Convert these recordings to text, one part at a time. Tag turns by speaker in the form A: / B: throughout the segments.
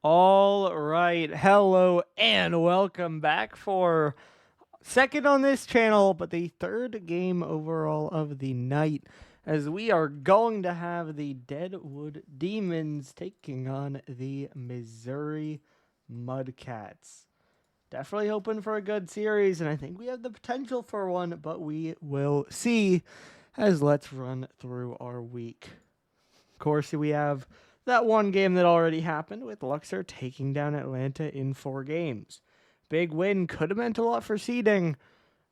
A: All right, hello and welcome back for second on this channel, but the third game overall of the night, as we are going to have the Deadwood Demons taking on the Missouri Mudcats. Definitely hoping for a good series, and I think we have the potential for one, but we will see. As let's run through our week. Of course, we have that one game that already happened with Luxor taking down Atlanta in 4 games. Big win, could have meant a lot for seeding,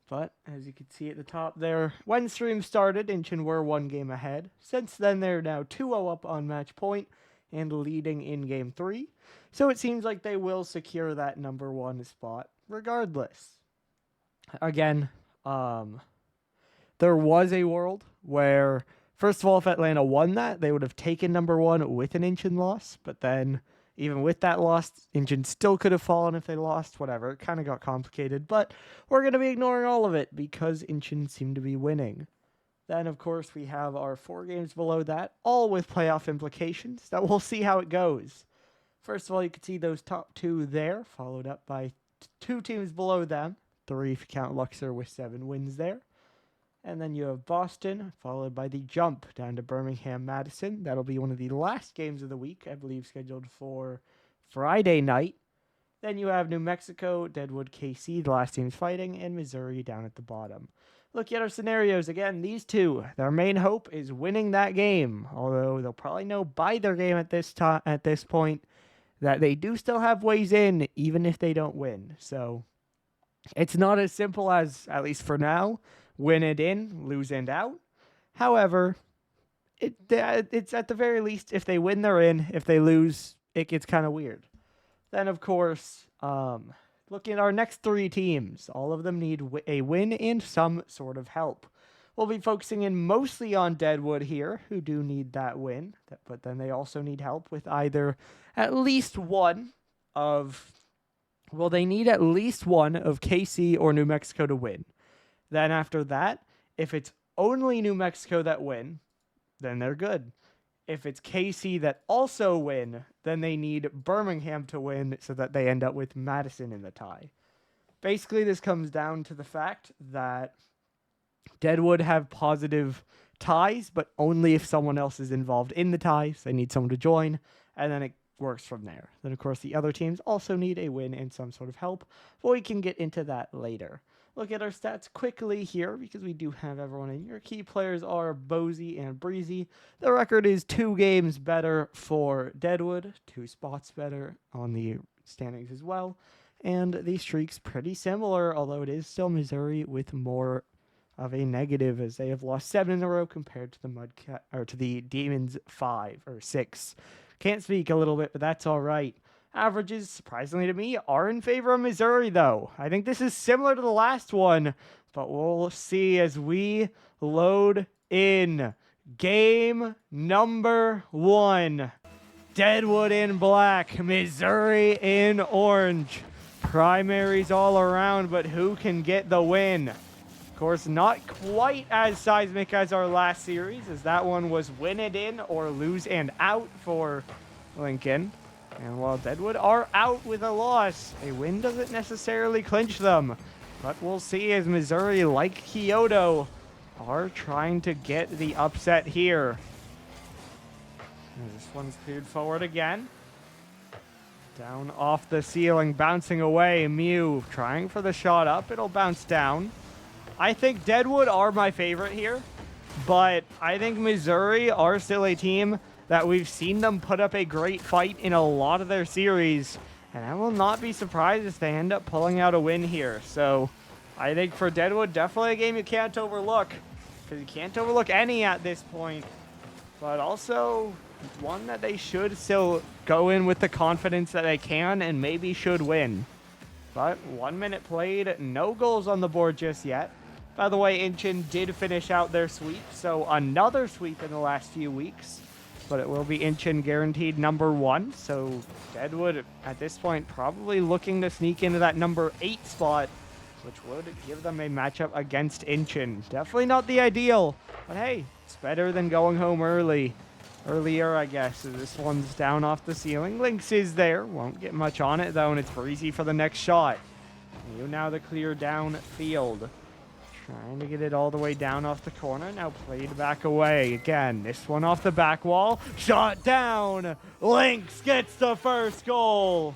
A: but as you can see at the top there, when stream started, Incheon were 1 game ahead. Since then, they're now 2-0 up on match point and leading in game 3. So it seems like they will secure that number 1 spot regardless. Again, there was a world where, first of all, if Atlanta won that, they would have taken number 1 with an Incheon loss. But then, even with that loss, Incheon still could have fallen if they lost. Whatever, it kind of got complicated. But we're going to be ignoring all of it because Incheon seemed to be winning. Then, of course, we have our 4 games below that, all with playoff implications. That we'll see how it goes. First of all, you can see those top 2 there, followed up by 2 teams below them. 3 if you count Luxor with 7 wins there. And then you have Boston, followed by the jump down to Birmingham, Madison. That'll be one of the last games of the week, I believe, scheduled for Friday night. Then you have New Mexico, Deadwood, KC, the last teams fighting, and Missouri down at the bottom. Looking at our scenarios, again, these 2, their main hope is winning that game. Although they'll probably know by their game at this point that they do still have ways in, even if they don't win. So it's not as simple as, at least for now, win it in, lose and out. However, it's at the very least, if they win, they're in. If they lose, it gets kind of weird. Then, of course, looking at our next 3 teams, all of them need a win and some sort of help. We'll be focusing in mostly on Deadwood here, who do need that win. But then they also need help with either at least one of... Well, they need at least one of KC or New Mexico to win. Then after that, if it's only New Mexico that win, then they're good. If it's KC that also win, then they need Birmingham to win so that they end up with Madison in the tie. Basically, this comes down to the fact that Deadwood have positive ties, but only if someone else is involved in the ties. They need someone to join, and then it works from there. Then, of course, the other teams also need a win and some sort of help, but we can get into that later. Look at our stats quickly here because we do have everyone in. Your key players are Bozy and Breezy. The record is 2 games better for Deadwood, 2 spots better on the standings as well. And the streak's pretty similar, although it is still Missouri with more of a negative, as they have lost 7 in a row compared to the Demons 5 or 6. Can't speak a little bit, but that's all right. Averages, surprisingly to me, are in favor of Missouri, though. I think this is similar to the last one, but we'll see as we load in game number 1. Deadwood in black, Missouri in orange. Primaries all around, but who can get the win? Of course, not quite as seismic as our last series, as that one was win it in or lose and out for Lincoln. And while Deadwood are out with a loss, a win doesn't necessarily clinch them. But we'll see as Missouri, like Kyoto, are trying to get the upset here. And this one's cleared forward again. Down off the ceiling, bouncing away. Mew trying for the shot up. It'll bounce down. I think Deadwood are my favorite here, but I think Missouri are still a team that we've seen them put up a great fight in a lot of their series, and I will not be surprised if they end up pulling out a win here. So I think for Deadwood, definitely a game you can't overlook, because you can't overlook any at this point, but also one that they should still go in with the confidence that they can and maybe should win. But 1 minute played, no goals on the board just yet. By the way, Incheon did finish out their sweep, so another sweep in the last few weeks. But it will be Incheon guaranteed number 1. So Deadwood, at this point, probably looking to sneak into that number 8 spot, which would give them a matchup against Incheon. Definitely not the ideal, but hey, it's better than going home early. earlier, I guess. So this one's down off the ceiling. Lynx is there. Won't get much on it, though, and it's Breezy for the next shot. You now the clear down field. Trying to get it all the way down off the corner. Now played back away. Again, this one off the back wall. Shot down. Lynx gets the first goal.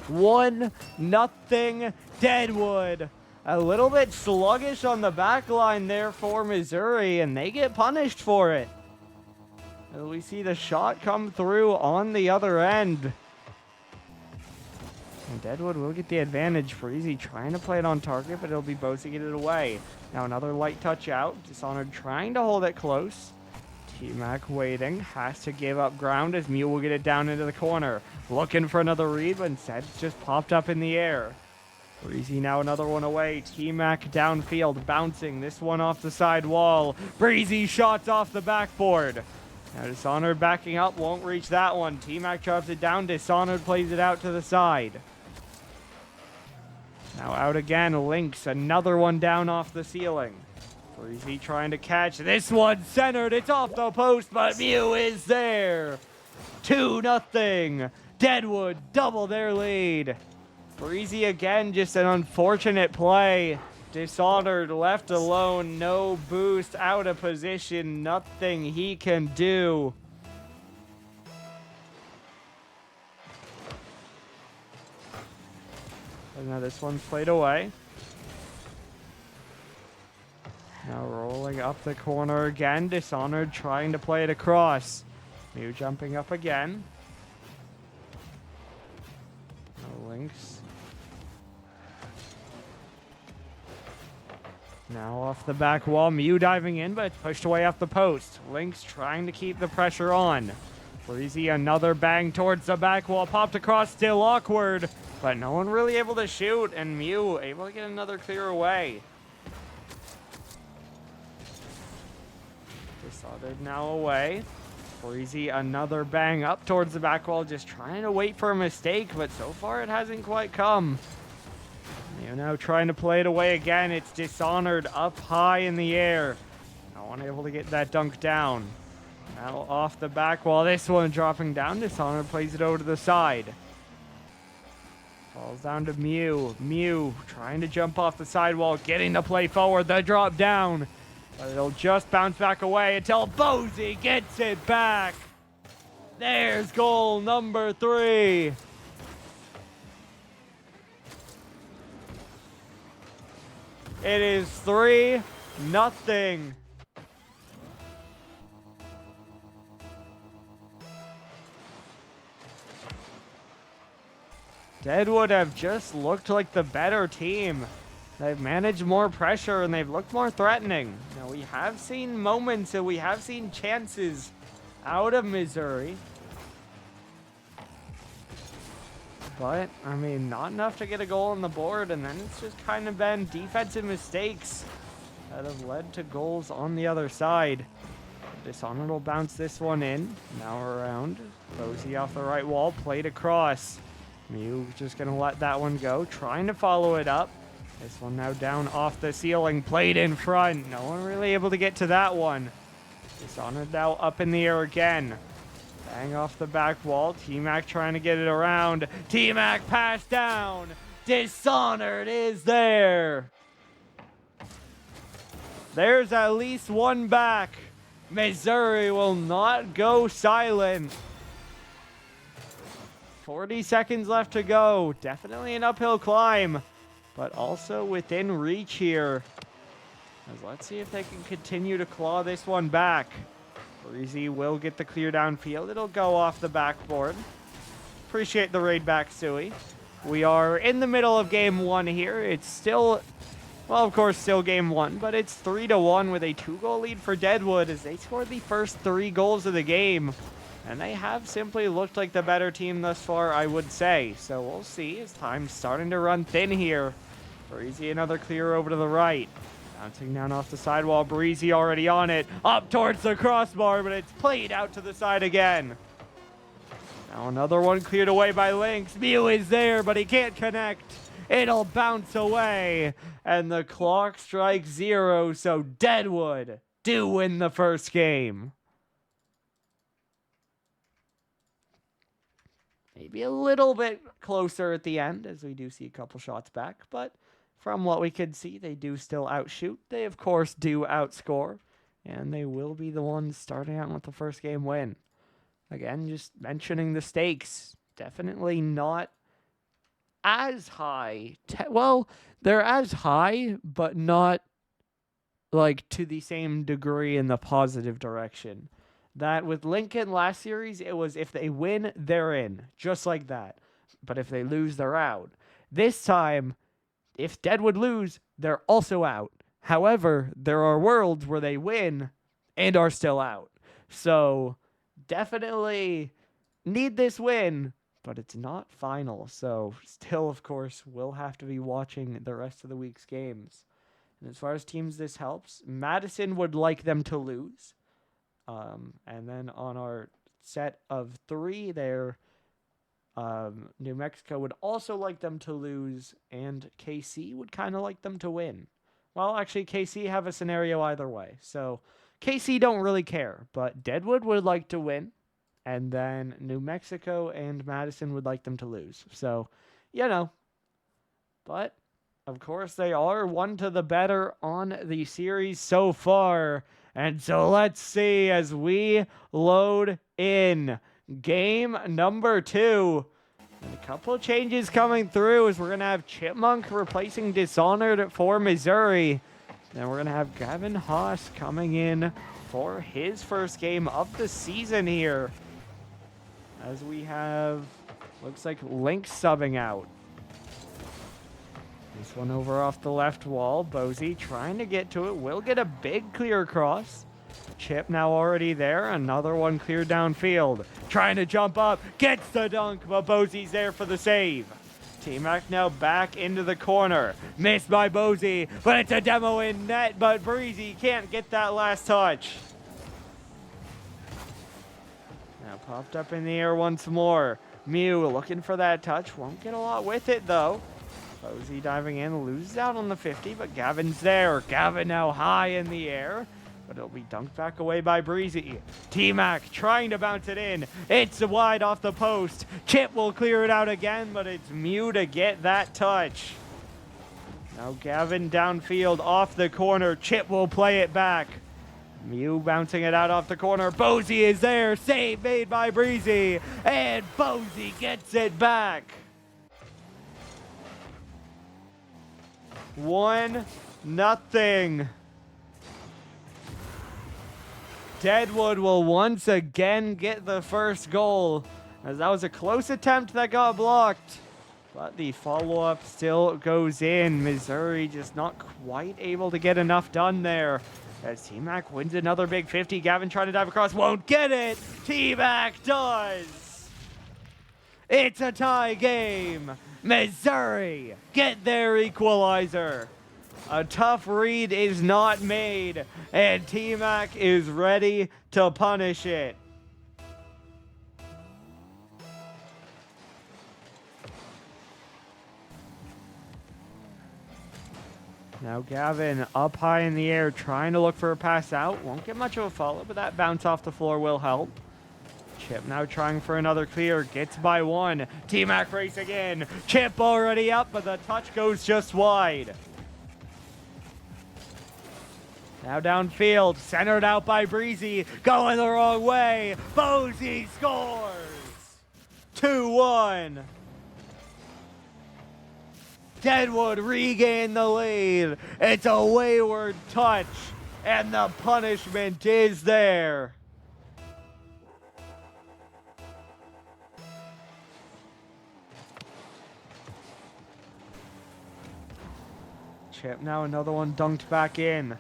A: 1-0 Deadwood. A little bit sluggish on the back line there for Missouri, and they get punished for it. And we see the shot come through on the other end. And Deadwood will get the advantage. Breezy trying to play it on target, but it'll be Bose get it away. Now another light touch out. Dishonored trying to hold it close. T-Mac waiting. Has to give up ground as Mew will get it down into the corner. Looking for another read, but instead it's just popped up in the air. Breezy now another one away. T-Mac downfield, bouncing. This one off the side wall. Breezy shots off the backboard. Now Dishonored backing up, won't reach that one. T-Mac drops it down. Dishonored plays it out to the side. Now out again, Lynx, another one down off the ceiling. Breezy trying to catch this one, centered, it's off the post, but Mew is there. 2-0, Deadwood double their lead. Breezy again, just an unfortunate play. Dishonored left alone, no boost, out of position, nothing he can do. And now this one's played away. Now rolling up the corner again. Dishonored trying to play it across. Mew jumping up again. No Lynx. Now off the back wall. Mew diving in, but it's pushed away off the post. Lynx trying to keep the pressure on. Breezy another bang towards the back wall. Popped across, still awkward. But no one really able to shoot, and Mew able to get another clear away. Dishonored now away. Breezy another bang up towards the back wall, just trying to wait for a mistake, but so far it hasn't quite come. Mew now trying to play it away again. It's Dishonored up high in the air. No one able to get that dunk down. Now off the back wall, this one dropping down. Dishonored plays it over to the side. Falls down to Mew. Mew trying to jump off the sidewall, getting the play forward. The drop down. But it'll just bounce back away until Bose gets it back. There's goal number 3. It is 3-0. Deadwood have just looked like the better team. They've managed more pressure and they've looked more threatening. Now we have seen moments and we have seen chances out of Missouri. But, I mean, not enough to get a goal on the board, and then it's just kind of been defensive mistakes that have led to goals on the other side. Dishonored will bounce this one in. Now around. Bose off the right wall, played across. Mew just going to let that one go, trying to follow it up. This one now down off the ceiling, played in front. No one really able to get to that one. Dishonored now up in the air again. Bang off the back wall. T-Mac trying to get it around. T-Mac passed down. Dishonored is there. There's at least one back. Missouri will not go silent. 40 seconds left to go. Definitely an uphill climb, but also within reach here. As let's see if they can continue to claw this one back. Breezy will get the clear downfield. It'll go off the backboard. Appreciate the raid back, Suey. We are in the middle of game 1 here. It's still, well, of course, still game 1, but it's 3-1 with a 2-goal lead for Deadwood as they scored the first 3 goals of the game. And they have simply looked like the better team thus far, I would say. So we'll see as time's starting to run thin here. Breezy another clear over to the right. Bouncing down off the sidewall. Breezy already on it. Up towards the crossbar, but it's played out to the side again. Now another one cleared away by Lynx. Mew is there, but he can't connect. It'll bounce away. And the clock strikes 0, so Deadwood do win the first game. Maybe a little bit closer at the end, as we do see a couple shots back. But from what we could see, they do still outshoot. They, of course, do outscore. And they will be the ones starting out with the first game win. Again, just mentioning the stakes. Definitely not as high. Well, they're as high, but not like to the same degree in the positive direction. That with Lincoln last series, it was if they win, they're in. Just like that. But if they lose, they're out. This time, if Deadwood lose, they're also out. However, there are worlds where they win and are still out. So, definitely need this win, but it's not final. So, still, of course, we'll have to be watching the rest of the week's games. And as far as teams this helps, Madison would like them to lose. And then on our set of 3 there, New Mexico would also like them to lose, and KC would kind of like them to win. Well, actually, KC have a scenario either way. So KC don't really care, but Deadwood would like to win, and then New Mexico and Madison would like them to lose. So, you know, but of course they are one to the better on the series so far. And so let's see as we load in game number 2. And a couple of changes coming through as we're going to have Chipmunk replacing Dishonored for Missouri. And we're going to have Gavin Haas coming in for his first game of the season here. As we have, looks like Link subbing out. This one over off the left wall. Bozy trying to get to it. Will get a big clear across. Chip now already there. Another one cleared downfield. Trying to jump up. Gets the dunk, but Bozy's there for the save. T-Mac now back into the corner. Missed by Bozy, but it's a demo in net, but Breezy can't get that last touch. Now popped up in the air once more. Mew looking for that touch. Won't get a lot with it, though. Bozy diving in, loses out on the 50, but Gavin's there. Gavin now high in the air, but it'll be dunked back away by Breezy. T-Mac trying to bounce it in. It's wide off the post. Chip will clear it out again, but it's Mew to get that touch. Now Gavin downfield off the corner. Chip will play it back. Mew bouncing it out off the corner. Bozy is there. Save made by Breezy, and Bozy gets it back. 1-0. Deadwood will once again get the first goal, as that was a close attempt that got blocked. But the follow-up still goes in. Missouri just not quite able to get enough done there. As T-Mac wins another big 50. Gavin trying to dive across. Won't get it. T-Mac does. It's a tie game. Missouri get their equalizer. A tough read is not made, and T-Mac is ready to punish it. Now Gavin up high in the air, trying to look for a pass out. Won't get much of a follow, but that bounce off the floor will help. Chip now trying for another clear. Gets by 1. T-Mac race again. Chip already up, but the touch goes just wide. Now downfield. Centered out by Breezy. Going the wrong way. Bozy scores. 2-1. Deadwood regain the lead. It's a wayward touch, and the punishment is there. Chip now another one dunked back in.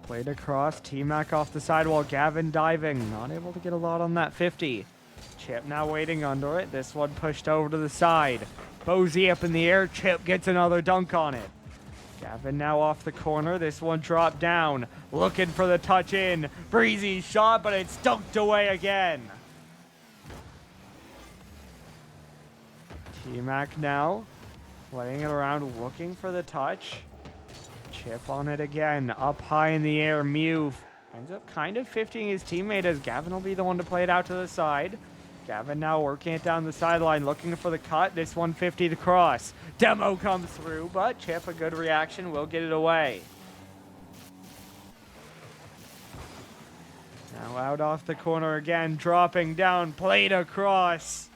A: Played across, T-Mac off the sidewall, Gavin diving. Not able to get a lot on that 50. Chip now waiting under it. This one pushed over to the side. Bozy up in the air. Chip gets another dunk on it. Gavin now off the corner. This one dropped down. Looking for the touch in. Breezy shot, but it's dunked away again. T-Mac now playing it around, looking for the touch. Chip on it again. Up high in the air. Mew ends up kind of 50ing his teammate as Gavin will be the one to play it out to the side. Gavin now working it down the sideline, looking for the cut. This 150 to cross. Demo comes through, but Chip, a good reaction, will get it away. Now out off the corner again, dropping down, played across.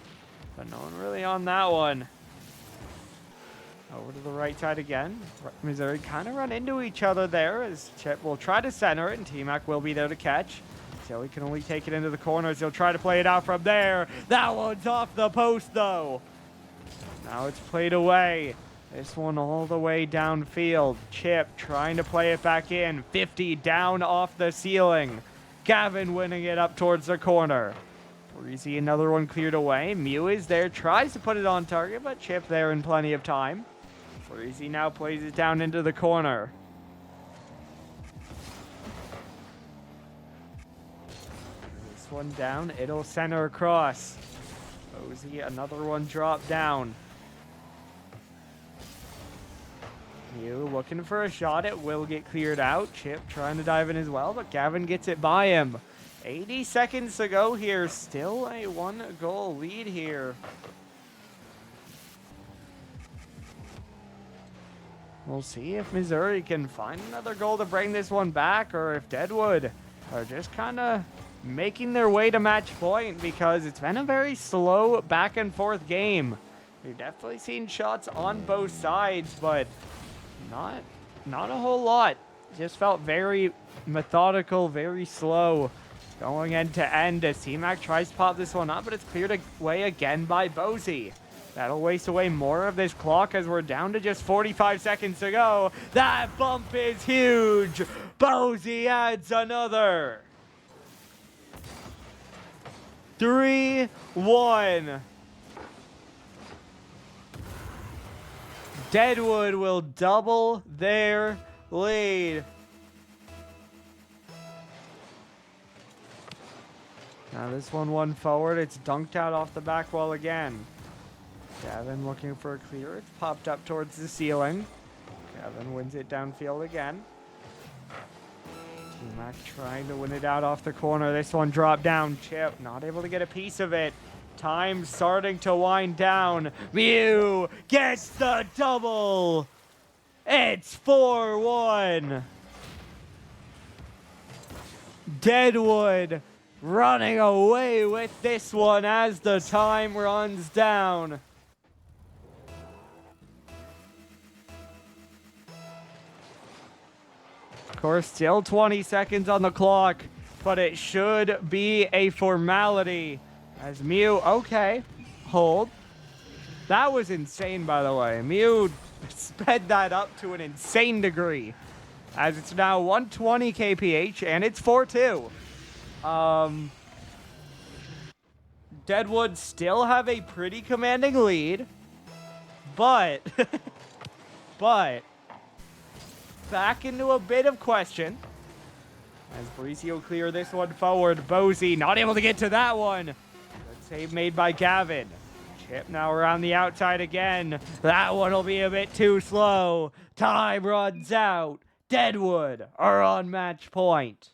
A: But no one really on that one. Over to the right side again. Missouri kind of run into each other there as Chip will try to center it, and T-Mac will be there to catch. So he can only take it into the corners. He'll try to play it out from there. That one's off the post, though. Now it's played away. This one all the way downfield. Chip trying to play it back in. 50 down off the ceiling. Gavin winning it up towards the corner. Breezy, another one cleared away. Mew is there, tries to put it on target, but Chip there in plenty of time. Breezy now plays it down into the corner. This one down, it'll center across. Posey, another one drop down. Mew looking for a shot, it will get cleared out. Chip trying to dive in as well, but Gavin gets it by him. 80 seconds to go here, still a 1-goal lead here. We'll see if Missouri can find another goal to bring this one back, or if Deadwood are just kind of making their way to match point, because it's been a very slow back and forth game. We've definitely seen shots on both sides, but not a whole lot. Just felt very methodical, very slow going end to end as T-Mac tries to pop this one up, but it's cleared away again by Bozy. That'll waste away more of this clock as we're down to just 45 seconds to go. That bump is huge. Bozy adds another. 3-1. Deadwood will double their lead. Now this one forward. It's dunked out off the back wall again. Gavin looking for a clear. It's popped up towards the ceiling. Gavin wins it downfield again. T-Mac trying to win it out off the corner. This one dropped down. Chip not able to get a piece of it. Time starting to wind down. Mew gets the double. It's 4-1. Deadwood running away with this one as the time runs down. Of course, still 20 seconds on the clock, but it should be a formality. As Mew, okay, hold. That was insane, by the way. Mew sped that up to an insane degree, as it's now 120 kph, and it's 4-2. Deadwood still have a pretty commanding lead, but back into a bit of question as Breezy will clear this one forward. Bozy not able to get to that one. Good save made by Gavin. Chip now around the outside again. That one will be a bit too slow. Time runs out. Deadwood are on match point.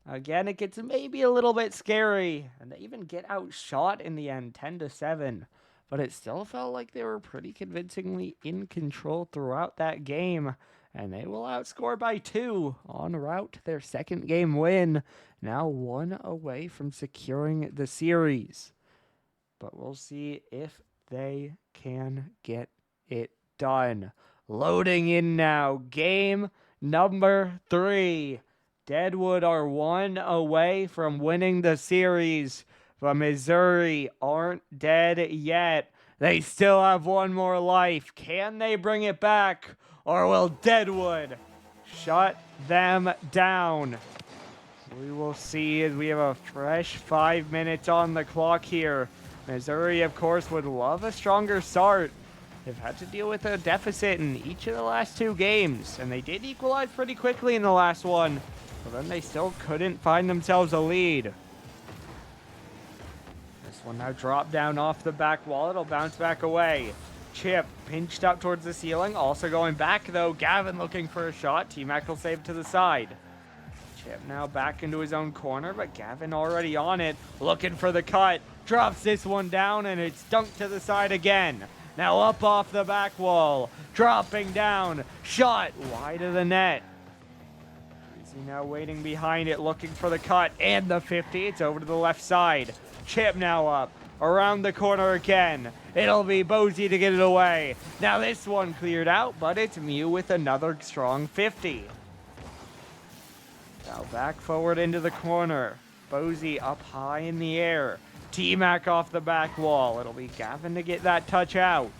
A: Again, it gets maybe a little bit scary, and they even get outshot in the end, 10-7. But it still felt like they were pretty convincingly in control throughout that game, and they will outscore by 2 en route to their second game win. Now 1 away from securing the series. But we'll see if they can get it done. Loading in now, game number 3. Deadwood are 1 away from winning the series, but Missouri aren't dead yet. They still have 1 more life. Can they bring it back, or will Deadwood shut them down? We will see as we have a fresh 5 minutes on the clock here. Missouri, of course, would love a stronger start. They've had to deal with a deficit in each of the last 2 games, and they did equalize pretty quickly in the last one, but then they still couldn't find themselves a lead. This This one now dropped down off the back wall. It'll bounce back away. Chip pinched up towards the ceiling. Also going back, though. Gavin looking for a shot. T-Mac will save to the side. Chip now back into his own corner, but Gavin already on it. Looking for the cut. Drops this one down, and it's dunked to the side again. Now up off the back wall. Dropping down. Shot wide of the net. Breezy now waiting behind it, looking for the cut and the 50. It's over to the left side. Chip now up. Around the corner again. It'll be Bozy to get it away. Now this one cleared out, but it's Mew with another strong 50. Now back forward into the corner. Bozy up high in the air. T-Mac off the back wall. It'll be Gavin to get that touch out.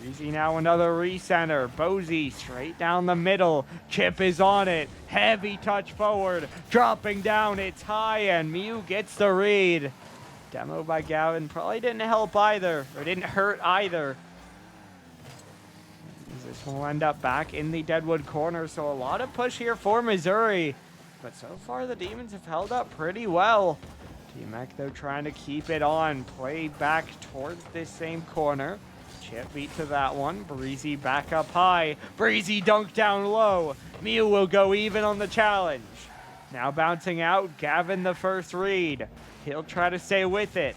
A: Breezy now another recenter. Bozy straight down the middle. Chip is on it. Heavy touch forward. Dropping down. It's high and Mew gets the read. Demo by Gavin probably didn't help either. Or didn't hurt either. This will end up back in the Deadwood corner. So a lot of push here for Missouri. But so far the Demons have held up pretty well. T-Mac though trying to keep it on. Play back towards this same corner. Chip beat to that one. Breezy back up high. Breezy dunked down low. Mew will go even on the challenge. Now bouncing out. Gavin the first read. He'll try to stay with it.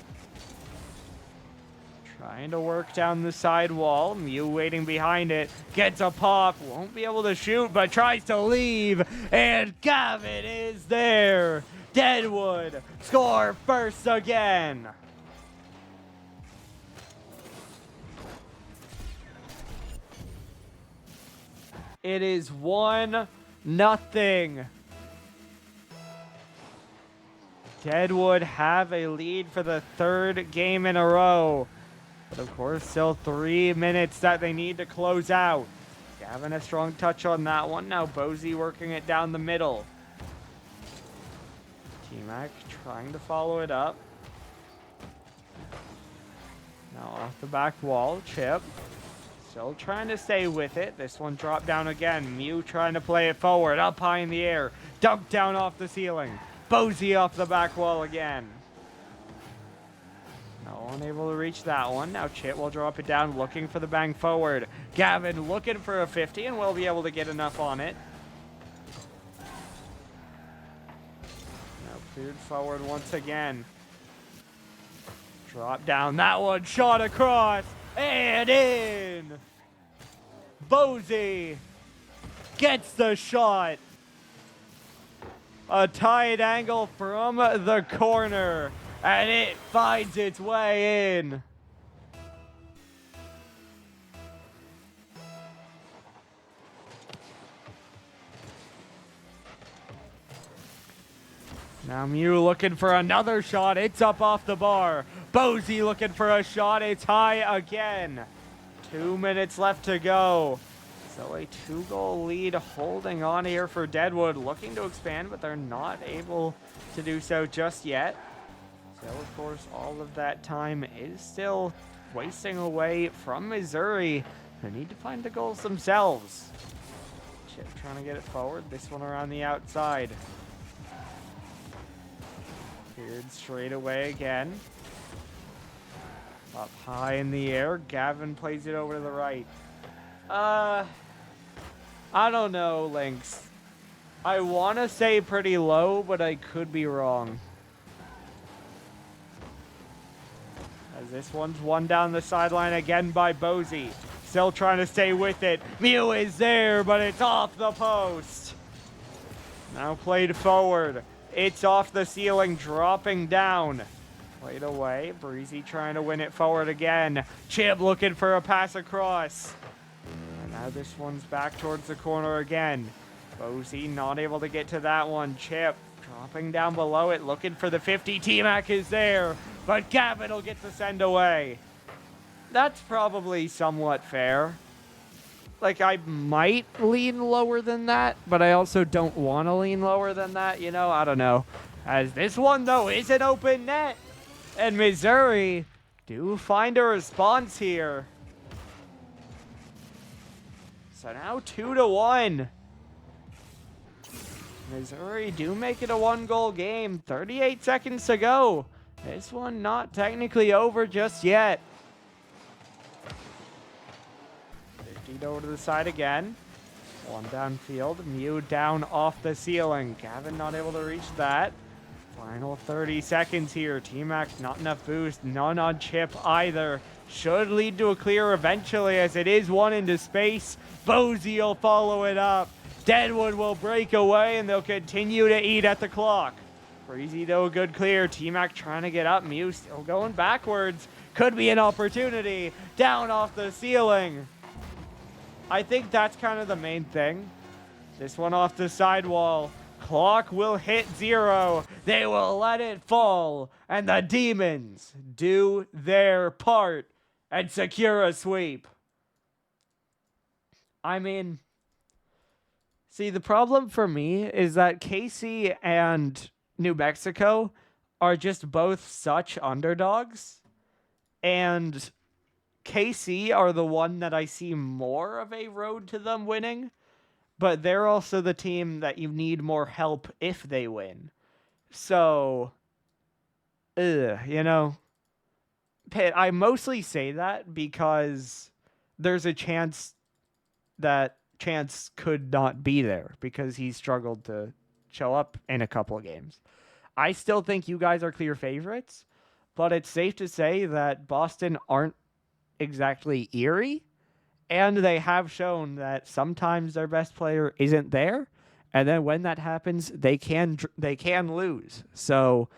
A: Trying to work down the side wall. Mew waiting behind it. Gets a pop. Won't be able to shoot, but tries to leave. And Gavin is there. Deadwood score first again. It is 1-0. Deadwood have a lead for the third game in a row. But of course, still 3 minutes that they need to close out. Gavin a strong touch on that one. Now Bozy working it down the middle. T-Mac trying to follow it up. Now off the back wall, Chip. Still trying to stay with it. This one dropped down again. Mew trying to play it forward, up high in the air. Dunked down off the ceiling. Bozy off the back wall again. No, unable to reach that one. Now Chip will drop it down, looking for the bang forward. Gavin looking for a 50 and will be able to get enough on it. Now cleared forward once again. Drop down that one, shot across, and in! Bozy gets the shot. A tight angle from the corner, and it finds its way in. Now Mew looking for another shot. It's up off the bar. Bozy looking for a shot. It's high again. 2 minutes left to go. So a 2-goal lead holding on here for Deadwood. Looking to expand, but they're not able to do so just yet. So, of course, all of that time is still wasting away from Missouri, who need to find the goals themselves. Chip trying to get it forward. This one around the outside. Cleared straight away again. Up high in the air. Gavin plays it over to the right. I don't know, Lynx. I want to say pretty low, but I could be wrong. As this one's won down the sideline again by Bozy. Still trying to stay with it. Mew is there, but it's off the post. Now played forward. It's off the ceiling, dropping down. Played away. Breezy trying to win it forward again. Chip looking for a pass across. And now this one's back towards the corner again. Bozy not able to get to that one. Chip dropping down below it, looking for the 50. T-Mac is there, but Gavin will get the send away. That's probably somewhat fair. Like, I might lean lower than that, but I also don't want to lean lower than that, you know? I don't know. As this one, though, is an open net. And Missouri do find a response here. So now 2-1. Missouri do make it a 1-goal game. 38 seconds to go. This one not technically over just yet. 15 over to the side again. One downfield. Mew down off the ceiling. Gavin not able to reach that. Final 30 seconds here. T-Max not enough boost. None on Chip either. Should lead to a clear eventually as it is one into space. Bozy will follow it up. Deadwood will break away and they'll continue to eat at the clock. Breezy though, a good clear. T-Mac trying to get up. Mew still going backwards. Could be an opportunity. Down off the ceiling. I think that's kind of the main thing. This one off the sidewall. Clock will hit 0. They will let it fall. And the Demons do their part and secure a sweep. I mean, see, the problem for me is that KC and New Mexico are just both such underdogs. And KC are the one that I see more of a road to them winning. But they're also the team that you need more help if they win. So, you know, Pitt, I mostly say that because there's a chance that Chance could not be there because he struggled to show up in a couple of games. I still think you guys are clear favorites, but it's safe to say that Boston aren't exactly eerie. And they have shown that sometimes their best player isn't there, and then when that happens, they can lose. So,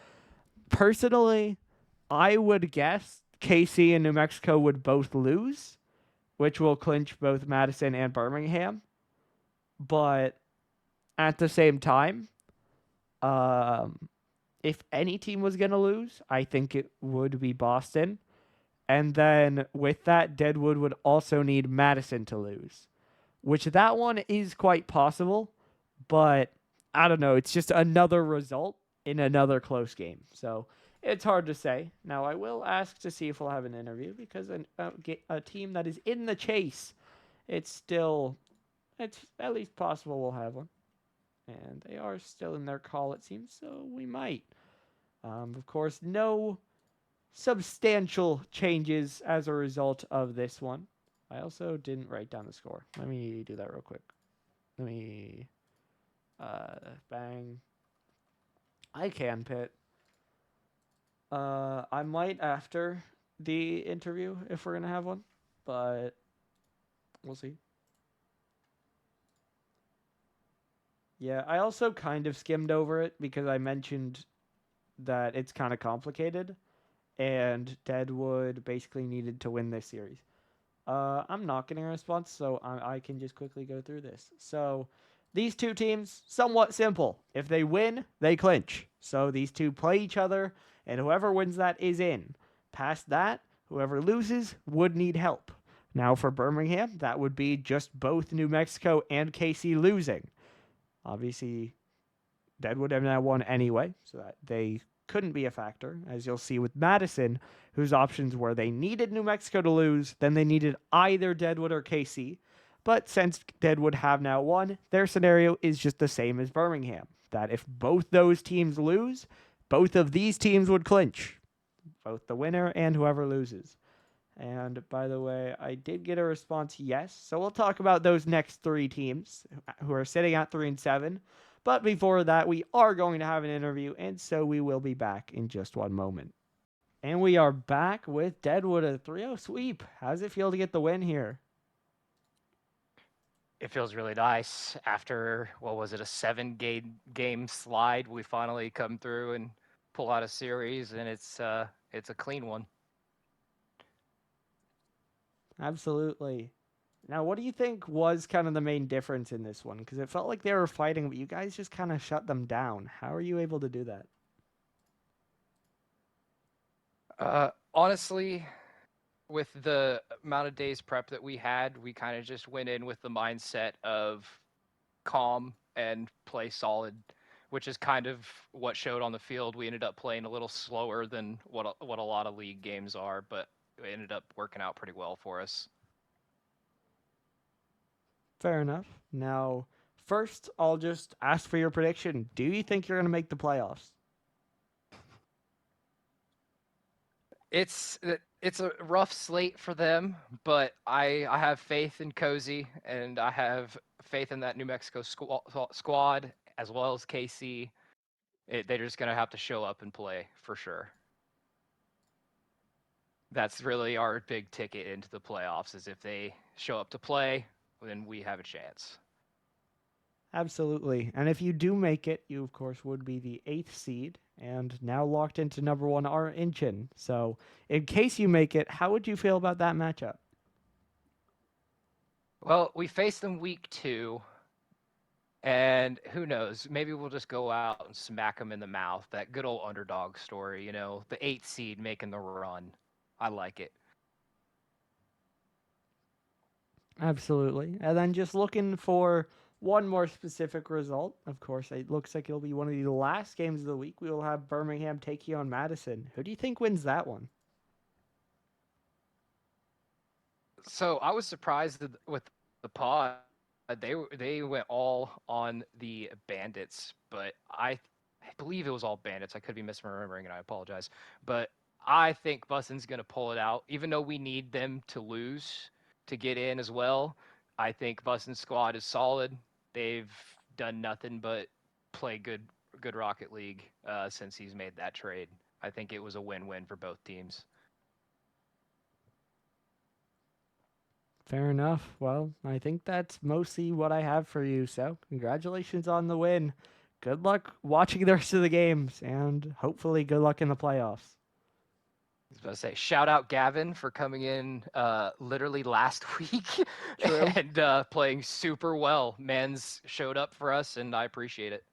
A: personally, I would guess KC and New Mexico would both lose, which will clinch both Madison and Birmingham. But at the same time, if any team was going to lose, I think it would be Boston. And then with that, Deadwood would also need Madison to lose, which that one is quite possible, but I don't know. It's just another result in another close game. So it's hard to say. Now, I will ask to see if we'll have an interview because a team that is in the chase, it's at least possible we'll have one. And they are still in their call, it seems, so we might. Of course, no substantial changes as a result of this one. I also didn't write down the score. Let me do that real quick. Let me bang. I can Pit. I might after the interview if we're gonna have one, but we'll see. Yeah, I also kind of skimmed over it because I mentioned that it's kind of complicated. And Deadwood basically needed to win this series. I'm not getting a response, so I can just quickly go through this. So these two teams, somewhat simple. If they win, they clinch. So these two play each other, and whoever wins that is in. Past that, whoever loses would need help. Now for Birmingham, that would be just both New Mexico and KC losing. Obviously, Deadwood have now won anyway, so that they couldn't be a factor, as you'll see with Madison, whose options were they needed New Mexico to lose, then they needed either Deadwood or KC. But since Deadwood have now won, their scenario is just the same as Birmingham, that if both those teams lose, both of these teams would clinch, both the winner and whoever loses. And by the way, I did get a response yes, so we'll talk about those next 3 teams who are sitting at 3-7. But before that, we are going to have an interview, and so we will be back in just one moment. And we are back with Deadwood, a 3-0 sweep. How does it feel to get the win here?
B: It feels really nice. After, what was it, a 7-game slide, we finally come through and pull out a series, and it's a clean one.
A: Absolutely. Now, what do you think was kind of the main difference in this one? Because it felt like they were fighting, but you guys just kind of shut them down. How are you able to do that?
B: Honestly, with the amount of days prep that we had, we kind of just went in with the mindset of calm and play solid, which is kind of what showed on the field. We ended up playing a little slower than what a lot of league games are, but it ended up working out pretty well for us.
A: Fair enough. Now, first, I'll just ask for your prediction. Do you think you're going to make the playoffs?
B: It's a rough slate for them, but I have faith in Cozy, and I have faith in that New Mexico squad as well as KC. They're just gonna have to show up and play for sure. That's really our big ticket into the playoffs. Is if they show up to play, then we have a chance.
A: Absolutely. And if you do make it, you of course would be the 8th seed and now locked into number 1 are Inchin. So, in case you make it, how would you feel about that matchup?
B: Well, we face them week 2, and who knows? Maybe we'll just go out and smack them in the mouth. That good old underdog story, the 8th seed making the run. I like it.
A: Absolutely. And then just looking for one more specific result. Of course, it looks like it'll be one of the last games of the week. We will have Birmingham taking on Madison. Who do you think wins that one?
B: So I was surprised with the pod. They went all on the Bandits, but I believe it was all Bandits. I could be misremembering, and I apologize. But I think Bussin's going to pull it out, even though we need them to lose to get in as well. I think Bussin's squad is solid. They've done nothing but play good Rocket League since he's made that trade. I think it was a win-win for both teams.
A: Fair enough. Well, I think that's mostly what I have for you. So, congratulations on the win. Good luck watching the rest of the games, and hopefully, good luck in the playoffs.
B: I was about to say, shout out Gavin for coming in literally last week
A: True.
B: and playing super well. Man's showed up for us, and I appreciate it.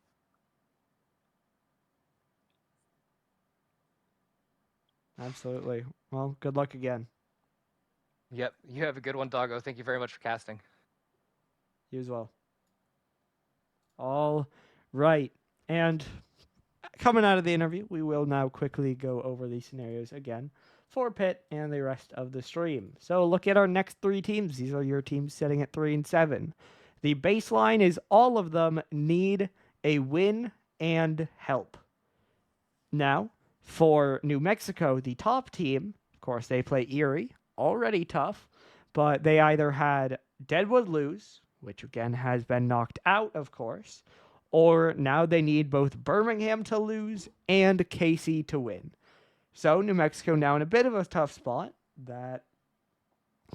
A: Absolutely. Well, good luck again.
B: Yep. You have a good one, Doggo. Thank you very much for casting.
A: You as well. All right. And coming out of the interview, we will now quickly go over the scenarios again for Pitt and the rest of the stream. So look at our next 3 teams. These are your teams sitting at 3 and 7. The baseline is all of them need a win and help. Now, for New Mexico, the top team, of course, they play Erie, already tough, but they either had Deadwood lose, which again has been knocked out, of course, or now they need both Birmingham to lose and KC to win. So New Mexico now in a bit of a tough spot. That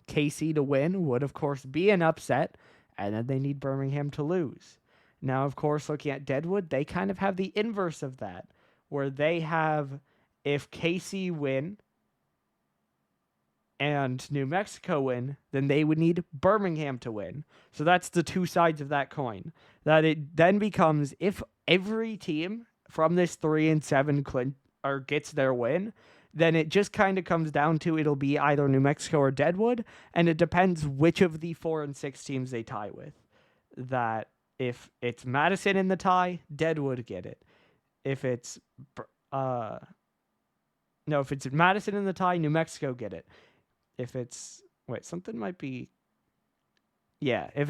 A: KC to win would, of course, be an upset, and then they need Birmingham to lose. Now, of course, looking at Deadwood, they kind of have the inverse of that, where they have, if KC win and New Mexico win, then they would need Birmingham to win. So that's the two sides of that coin. That it then becomes, if every team from this 3 and 7 gets their win, then it just kind of comes down to it'll be either New Mexico or Deadwood, and it depends which of the 4 and 6 teams they tie with. That if it's Madison in the tie, Deadwood get it. If it's if it's Madison in the tie, New Mexico get it. If it's if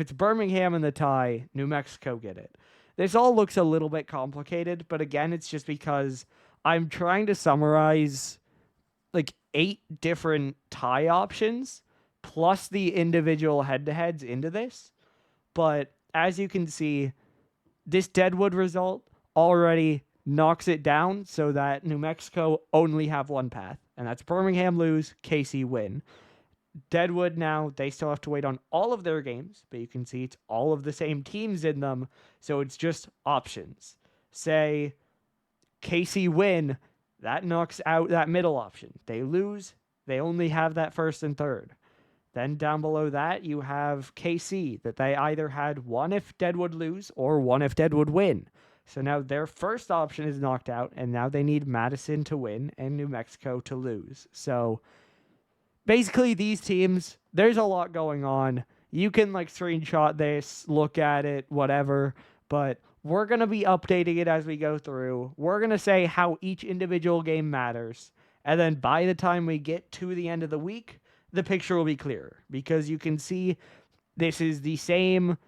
A: it's Birmingham in the tie, New Mexico get it. This all looks a little bit complicated, but again, it's just because I'm trying to summarize like 8 different tie options plus the individual head-to-heads into this. But as you can see, this Deadwood result already knocks it down so that New Mexico only have one path, and that's Birmingham lose, KC win. Deadwood now, they still have to wait on all of their games, but you can see it's all of the same teams in them, so it's just options. Say KC win, that knocks out that middle option. They lose, they only have that first and third. Then down below that, you have KC, that they either had one if Deadwood lose or one if Deadwood win. So now their first option is knocked out, and now they need Madison to win and New Mexico to lose. So basically, these teams, there's a lot going on. You can screenshot this, look at it, whatever, but we're going to be updating it as we go through. We're going to say how each individual game matters. And then by the time we get to the end of the week, the picture will be clearer, because you can see this is the same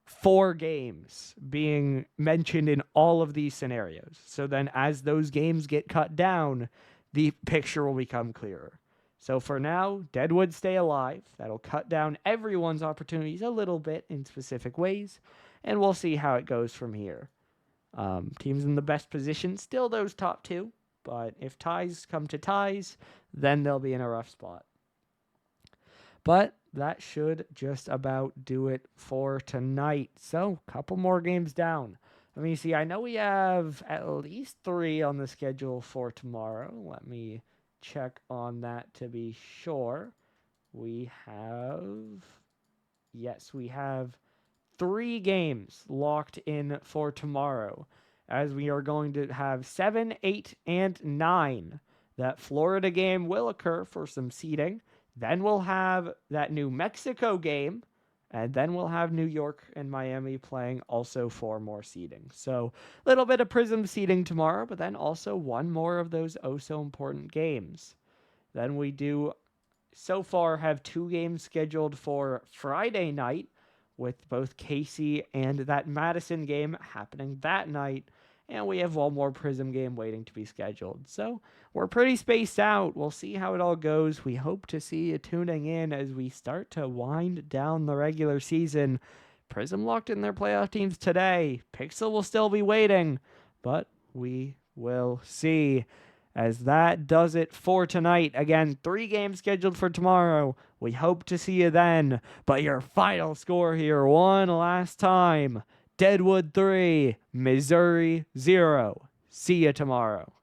A: 4 games being mentioned in all of these scenarios. So then as those games get cut down, the picture will become clearer. So for now, Deadwood stay alive. That'll cut down everyone's opportunities a little bit in specific ways, and we'll see how it goes from here. Teams in the best position, still those top two, but if ties come to ties, then they'll be in a rough spot. But that should just about do it for tonight. So, a couple more games down. Let me see. I know we have at least 3 on the schedule for tomorrow. Let me check on that to be sure. We have 3 games locked in for tomorrow, as we are going to have 7, 8, and 9. That Florida game will occur for some seeding. Then we'll have that New Mexico game, and then we'll have New York and Miami playing also for more seeding. So a little bit of Prism seeding tomorrow, but then also one more of those oh-so-important games. Then we do so far have 2 games scheduled for Friday night, with both Casey and that Madison game happening that night. And we have one more Prism game waiting to be scheduled. So we're pretty spaced out. We'll see how it all goes. We hope to see you tuning in as we start to wind down the regular season. Prism locked in their playoff teams today. Pixel will still be waiting, but we will see. As that does it for tonight. Again, 3 games scheduled for tomorrow. We hope to see you then. But your final score here one last time. Deadwood 3, Missouri 0. See you tomorrow.